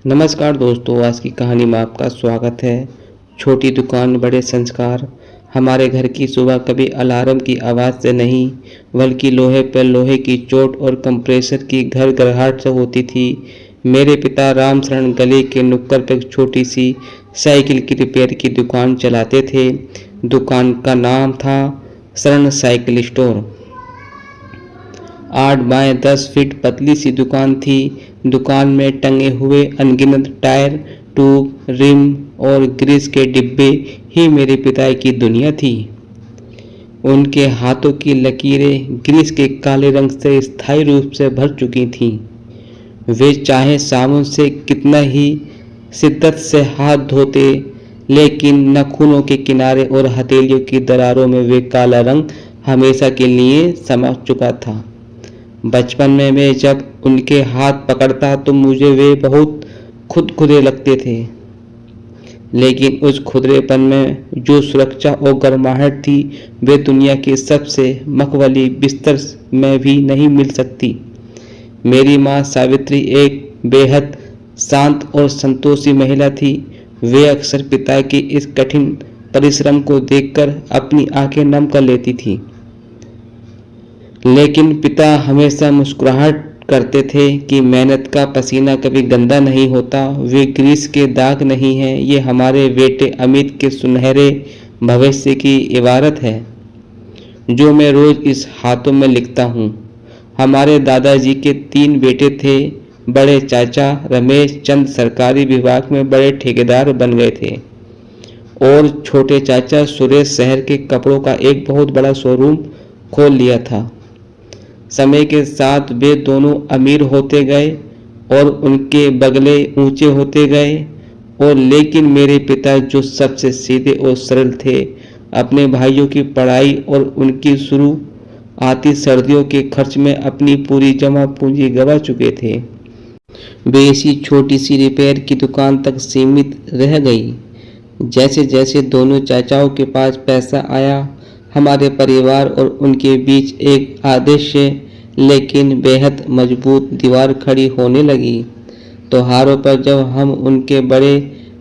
नमस्कार दोस्तों, आज की कहानी में आपका स्वागत है। छोटी दुकान बड़े संस्कार। हमारे घर की सुबह कभी अलार्म की आवाज़ से नहीं, बल्कि लोहे पर लोहे की चोट और कंप्रेसर की घरघराहट से होती थी। मेरे पिता रामशरण गली के नुक्कड़ पर एक छोटी सी साइकिल की रिपेयर की दुकान चलाते थे। दुकान का नाम था शरण साइकिल स्टोर। 8 बाय 10 फीट पतली सी दुकान थी। दुकान में टंगे हुए अनगिनत टायर, ट्यूब, रिम और ग्रीस के डिब्बे ही मेरे पिता की दुनिया थी। उनके हाथों की लकीरें ग्रीस के काले रंग से स्थायी रूप से भर चुकी थीं। वे चाहे साबुन से कितना ही शिद्दत से हाथ धोते, लेकिन नाखूनों के किनारे और हथेलियों की दरारों में वे काला रंग हमेशा के लिए समा चुका था। बचपन में मैं जब उनके हाथ पकड़ता तो मुझे वे बहुत खुदखुदे लगते थे, लेकिन उस खुदरेपन में जो सुरक्षा और गर्माहट थी, वे दुनिया के सबसे मखमली बिस्तर में भी नहीं मिल सकती। मेरी माँ सावित्री एक बेहद शांत और संतोषी महिला थी। वे अक्सर पिता के इस कठिन परिश्रम को देखकर अपनी आंखें नम कर लेती थी, लेकिन पिता हमेशा मुस्कुराहट करते थे कि मेहनत का पसीना कभी गंदा नहीं होता। वे ग्रीस के दाग नहीं हैं, ये हमारे बेटे अमित के सुनहरे भविष्य की इबारत है, जो मैं रोज इस हाथों में लिखता हूँ। हमारे दादाजी के 3 बेटे थे। बड़े चाचा रमेश चंद सरकारी विभाग में बड़े ठेकेदार बन गए थे और छोटे चाचा सुरेश शहर के कपड़ों का एक बहुत बड़ा शोरूम खोल लिया था। समय के साथ वे दोनों अमीर होते गए और उनके बंगले ऊंचे होते गए, और लेकिन मेरे पिता जो सबसे सीधे और सरल थे, अपने भाइयों की पढ़ाई और उनकी शुरू आती सर्दियों के खर्च में अपनी पूरी जमा पूंजी गंवा चुके थे। वे इसी छोटी सी रिपेयर की दुकान तक सीमित रह गई। जैसे जैसे दोनों चाचाओं के पास पैसा आया, हमारे परिवार और उनके बीच एक आदर्श लेकिन बेहद मजबूत दीवार खड़ी होने लगी। त्योहारों पर जब हम उनके बड़े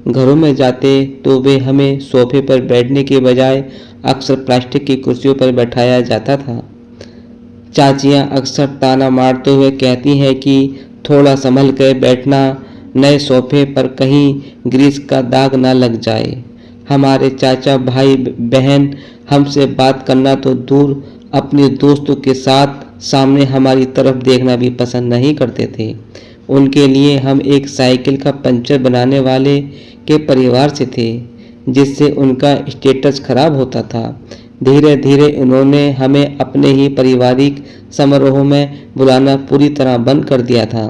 घरों में जाते तो वे हमें सोफे पर बैठने के बजाय अक्सर प्लास्टिक की कुर्सियों पर बैठाया जाता था। चाचियां अक्सर ताना मारते हुए कहती हैं कि थोड़ा संभल कर बैठना, नए सोफे पर कहीं ग्रीस का दाग ना लग जाए। हमारे चाचा भाई बहन हमसे बात करना तो दूर, अपने दोस्तों के साथ सामने हमारी तरफ देखना भी पसंद नहीं करते थे। उनके लिए हम एक साइकिल का पंचर बनाने वाले के परिवार से थे, जिससे उनका स्टेटस खराब होता था। धीरे धीरे उन्होंने हमें अपने ही पारिवारिक समारोह में बुलाना पूरी तरह बंद कर दिया था।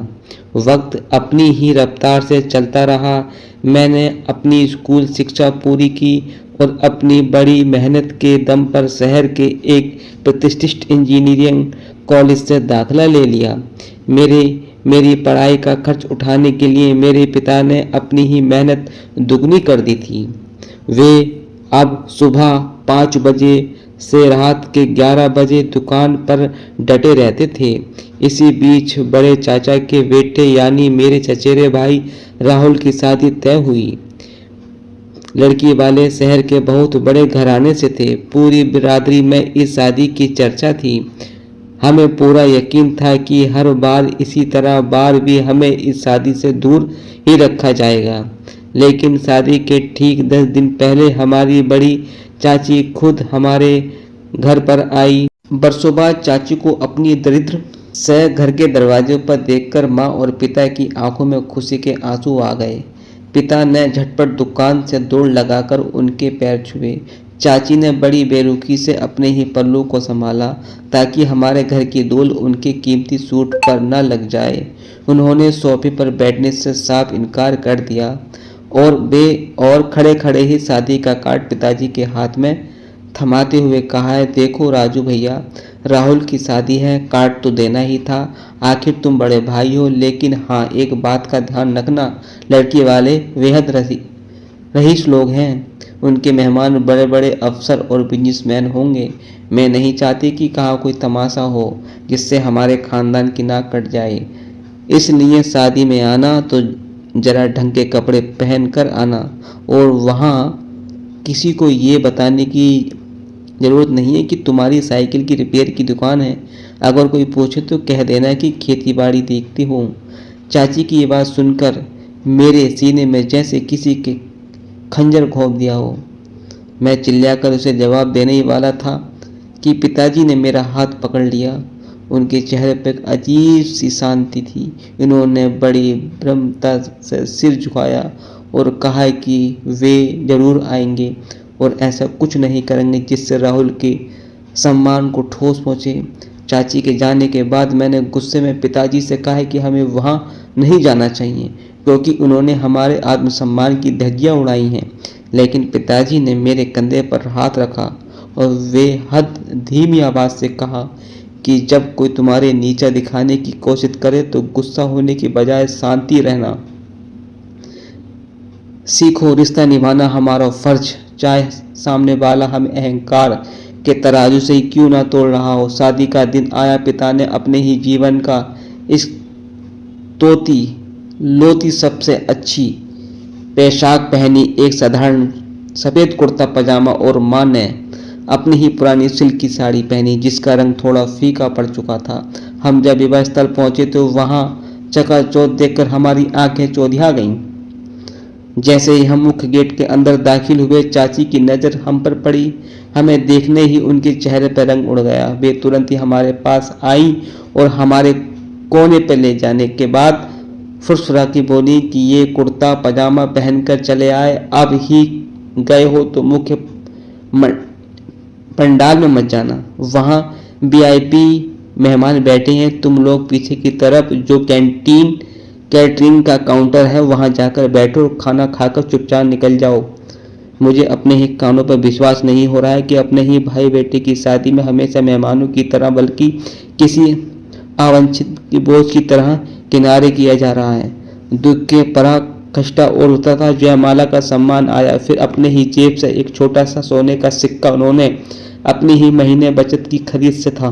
वक्त अपनी ही रफ्तार से चलता रहा। मैंने अपनी स्कूल शिक्षा पूरी की और अपनी बड़ी मेहनत के दम पर शहर के एक प्रतिष्ठित इंजीनियरिंग कॉलेज से दाखिला ले लिया। मेरी पढ़ाई का खर्च उठाने के लिए मेरे पिता ने अपनी ही मेहनत दुगनी कर दी थी। वे अब सुबह 5 बजे से रात के 11 बजे दुकान पर डटे रहते थे। इसी बीच बड़े चाचा के बेटे यानी मेरे चचेरे भाई राहुल की शादी तय हुई। लड़की वाले शहर के बहुत बड़े घराने से थे। पूरी बिरादरी में इस शादी की चर्चा थी। हमें पूरा यकीन था कि हर बार इसी तरह बार भी हमें इस शादी से दूर ही रखा जाएगा, लेकिन शादी के ठीक 10 दिन पहले हमारी बड़ी चाची खुद हमारे घर पर आई। बरसों बाद चाची को अपनी दरिद्र से घर के दरवाजे पर देखकर माँ और पिता की आंखों में खुशी के आंसू आ गए। पिता ने झटपट दुकान से दौड़ लगाकर उनके पैर छुए। चाची ने बड़ी बेरुखी से अपने ही पल्लू को संभाला ताकि हमारे घर की धूल उनके कीमती सूट पर न लग जाए। उन्होंने सोफे पर बैठने से साफ इनकार कर दिया और खड़े खड़े ही शादी का कार्ड पिताजी के हाथ में थमाते हुए कहा है, देखो राजू भैया, राहुल की शादी है, कार्ड तो देना ही था। आखिर तुम बड़े भाई हो, लेकिन हाँ, एक बात का ध्यान रखना, लड़की वाले बेहद रईस लोग हैं। उनके मेहमान बड़े बड़े अफसर और बिजनेसमैन होंगे। मैं नहीं चाहती कि कहाँ कोई तमाशा हो जिससे हमारे खानदान की नाक कट जाए। इसलिए शादी में आना तो जरा ढंग के कपड़े पहन कर आना, और वहाँ किसी को ये बताने की ज़रूरत नहीं है कि तुम्हारी साइकिल की रिपेयर की दुकान है। अगर कोई पूछे तो कह देना कि खेती बाड़ी देखती हूँ। चाची की ये बात सुनकर मेरे सीने में जैसे किसी के खंजर घोंप दिया हो। मैं चिल्लाकर उसे जवाब देने ही वाला था कि पिताजी ने मेरा हाथ पकड़ लिया। उनके चेहरे पर एक अजीब सी शांति थी। इन्होंने बड़ी विनम्रता से सिर झुकाया और कहा कि वे जरूर आएंगे और ऐसा कुछ नहीं करेंगे जिससे राहुल के सम्मान को ठोस पहुँचे। चाची के जाने के बाद मैंने गुस्से में पिताजी से कहा कि हमें वहाँ नहीं जाना चाहिए क्योंकि उन्होंने हमारे आत्मसम्मान की धज्जियाँ उड़ाई हैं। लेकिन पिताजी ने मेरे कंधे पर हाथ रखा और वे धीमी आवाज़ से कहा कि जब कोई तुम्हारे नीचा दिखाने की कोशिश करे तो गुस्सा होने की बजाय शांति रहना सीखो। रिश्ता निभाना हमारा फर्ज, चाहे सामने वाला हमें अहंकार के तराजू से ही क्यों ना तोड़ रहा हो। शादी का दिन आया। पिता ने अपने ही जीवन का इस तोती लोती सबसे अच्छी पोशाक पहनी, एक साधारण सफ़ेद कुर्ता पजामा, और माँ ने अपनी ही पुरानी सिल्क की साड़ी पहनी जिसका रंग थोड़ा फीका पड़ चुका था। हम जब विवाह स्थल पहुँचे तो वहाँ चकाचौंध देखकर हमारी आंखें चौधिया गईं। जैसे ही हम मुख्य गेट के अंदर दाखिल हुए, चाची की नज़र हम पर पड़ी। हमें देखने ही उनके चेहरे पर रंग उड़ गया। वे तुरंत ही हमारे पास आई और हमारे कोने पर ले जाने के बाद फुसफुसा की बोली कि ये कुर्ता पजामा पहनकर चले आए, अब ही गए हो तो मुख्य पंडाल में मत जाना। वहाँ वीआईपी मेहमान बैठे हैं। तुम लोग पीछे की तरफ जो कैटरिंग का काउंटर है वहाँ जाकर बैठो और खाना खाकर चुपचाप निकल जाओ। मुझे अपने ही कानों पर विश्वास नहीं हो रहा है कि अपने ही भाई बेटे की शादी में हमेशा मेहमानों की तरह बल्कि किसी अवांछित की बोझ की तरह किनारे किया जा रहा है। दुख के पराकाष्ठा और उतरा था। जयमाला का सम्मान आया। फिर अपने ही जेब से एक छोटा सा सोने का सिक्का उन्होंने अपनी ही महीने बचत की खरीद से था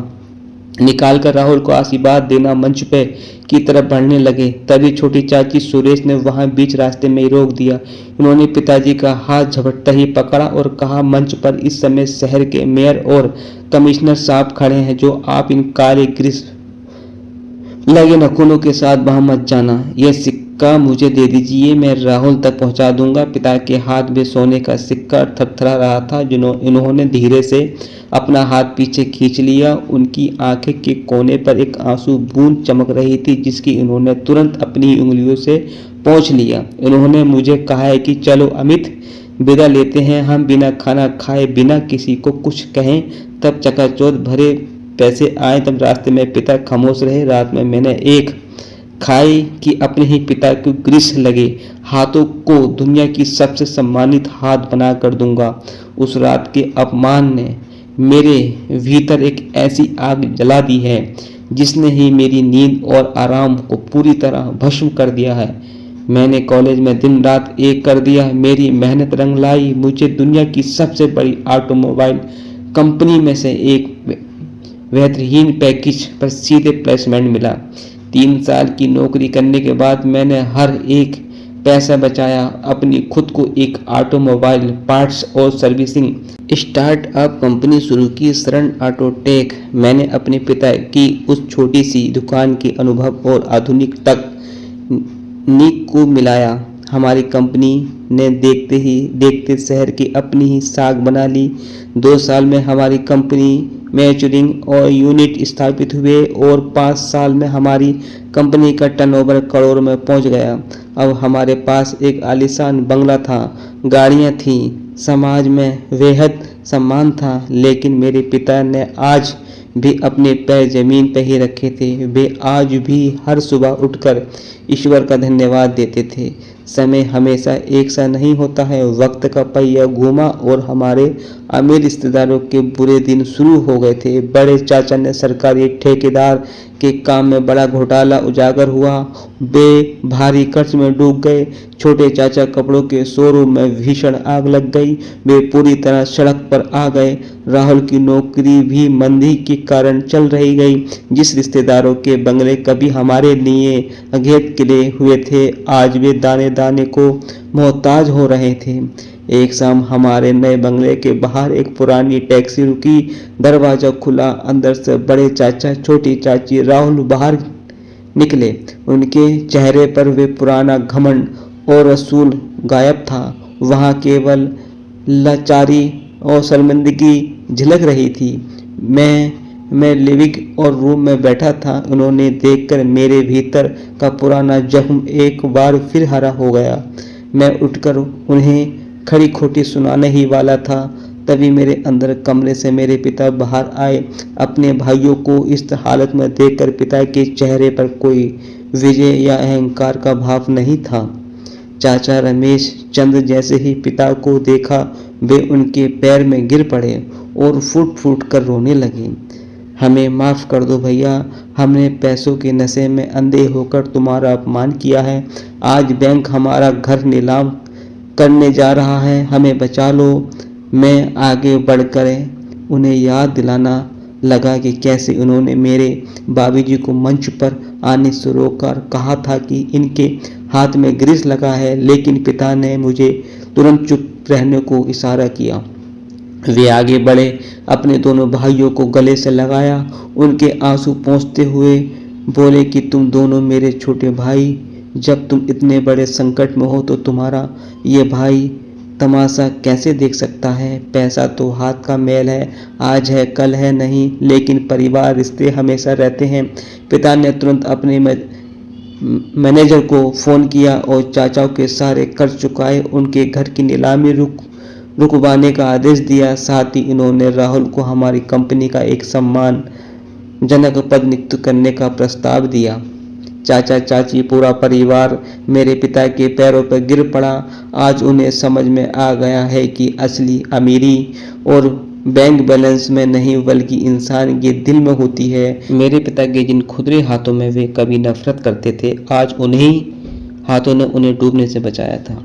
निकालकर राहुल को आशीर्वाद देना मंच पे की तरफ बढ़ने लगे। तभी छोटी चाची सुरेश ने वहां बीच रास्ते में ही रोक दिया। उन्होंने पिताजी का हाथ झपटता ही पकड़ा और कहा, मंच पर इस समय शहर के मेयर और कमिश्नर साहब खड़े हैं। जो आप इन काले ग्रीस लगे नखूनों के साथ वहां मत जाना। यह सिक्का मुझे दे दीजिए, मैं राहुल तक पहुंचा दूंगा। पिता के हाथ में सोने का सिक्का थरथरा रहा था। इन्होंने धीरे से अपना हाथ पीछे खींच लिया। उनकी आंखें के कोने पर एक आंसू बूंद चमक रही थी जिसकी इन्होंने तुरंत अपनी उंगलियों से पोंछ लिया। इन्होंने मुझे कहा है कि चलो अमित, विदा लेते हैं। हम बिना खाना खाए, बिना किसी को कुछ कहें तब चकाचौंध भरे पैसे आए तब रास्ते में पिता खामोश रहे। रात में मैंने एक खाई कि अपने ही पिता को ग्रीस लगे हाथों को दुनिया की सबसे सम्मानित हाथ बना कर दूंगा। उस रात के अपमान ने मेरे भीतर एक ऐसी आग जला दी है जिसने ही मेरी नींद और आराम को पूरी तरह भस्म कर दिया है। मैंने कॉलेज में दिन रात एक कर दिया। मेरी मेहनत रंग लाई। मुझे दुनिया की सबसे बड़ी ऑटोमोबाइल कंपनी में से एक बेहतरीन पैकेज पर सीधे प्लेसमेंट मिला। 3 साल की नौकरी करने के बाद मैंने हर एक पैसा बचाया, अपनी खुद को एक ऑटोमोबाइल पार्ट्स और सर्विसिंग स्टार्टअप कंपनी शुरू की, शरण ऑटोटेक। मैंने अपने पिता की उस छोटी सी दुकान के अनुभव और आधुनिक तकनीक को मिलाया। हमारी कंपनी ने देखते ही देखते शहर की अपनी ही साख बना ली। 2 साल में हमारी कंपनी मैच्योरिंग और यूनिट स्थापित हुए और 5 साल में हमारी कंपनी का टर्नओवर करोड़ में पहुंच गया। अब हमारे पास एक आलीशान बंगला था, गाड़ियां थीं, समाज में बेहद सम्मान था। लेकिन मेरे पिता ने आज भी अपने पैर जमीन पर ही रखे थे। वे आज भी हर सुबह उठकर ईश्वर का धन्यवाद देते थे। समय हमेशा एक सा नहीं होता है। वक्त का पहिया घूमा और हमारे अमीर रिश्तेदारों के बुरे दिन शुरू हो गए थे। बड़े चाचा ने सरकारी ठेकेदार के काम में बड़ा घोटाला उजागर हुआ। वे भारी कर्ज में डूब गए। छोटे चाचा कपड़ों के शोरूम में भीषण आग लग गई। वे पूरी तरह सड़क पर आ गए। राहुल की नौकरी भी मंदी के कारण चल रही गई। जिस रिश्तेदारों के बंगले कभी हमारे लिए अघेत किए हुए थे, आज वे दाने दाने को मोहताज हो रहे थे। एक शाम हमारे नए बंगले के बाहर एक पुरानी टैक्सी रुकी। दरवाजा खुला। अंदर से बड़े चाचा, छोटी चाची, राहुल बाहर निकले। उनके चेहरे पर वे पुराना घमंड और रसूल गायब था। वहां केवल लाचारी और शर्मिंदगी झलक रही थी। मैं लिविंग और रूम में बैठा था। उन्होंने देखकर मेरे भीतर का पुराना जख्म एक बार फिर हरा हो गया। मैं उठकर उन्हें खरी खोटी सुनाने ही वाला था, तभी मेरे अंदर कमरे से मेरे पिता बाहर आए। अपने भाइयों को इस हालत में देखकर पिता के चेहरे पर कोई विजय या अहंकार का भाव नहीं था। चाचा रमेश चंद जैसे ही पिता को देखा, वे उनके पैर में गिर पड़े और फूट फूट कर रोने लगे। हमें माफ़ कर दो भैया, हमने पैसों के नशे में अंधे होकर तुम्हारा अपमान किया है। आज बैंक हमारा घर नीलाम करने जा रहा है, हमें बचा लो। मैं आगे बढ़कर उन्हें याद दिलाना लगा कि कैसे उन्होंने मेरे बाबूजी को मंच पर आने से रोककर कहा था कि इनके हाथ में ग्रीस लगा है, लेकिन पिता ने मुझे तुरंत चुप रहने को इशारा किया। वे आगे बढ़े, अपने दोनों भाइयों को गले से लगाया, उनके आंसू पोंछते हुए बोले कि तुम दोनों मेरे छोटे भाई, जब तुम इतने बड़े संकट में हो तो तुम्हारा ये भाई तमाशा कैसे देख सकता है। पैसा तो हाथ का मैल है, आज है कल है नहीं, लेकिन परिवार रिश्ते हमेशा रहते हैं। पिता ने तुरंत अपने मैनेजर को फ़ोन किया और चाचाओं के सारे कर्ज चुकाए, उनके घर की नीलामी रुकवाने का आदेश दिया। साथ ही इन्होंने राहुल को हमारी कंपनी का एक सम्मानजनक पद नियुक्त करने का प्रस्ताव दिया। चाचा चाची पूरा परिवार मेरे पिता के पैरों पर गिर पड़ा। आज उन्हें समझ में आ गया है कि असली अमीरी और बैंक बैलेंस में नहीं बल्कि इंसान के दिल में होती है। मेरे पिता के जिन खुदरे हाथों में वे कभी नफरत करते थे, आज उन्हीं हाथों ने उन्हें डूबने से बचाया था।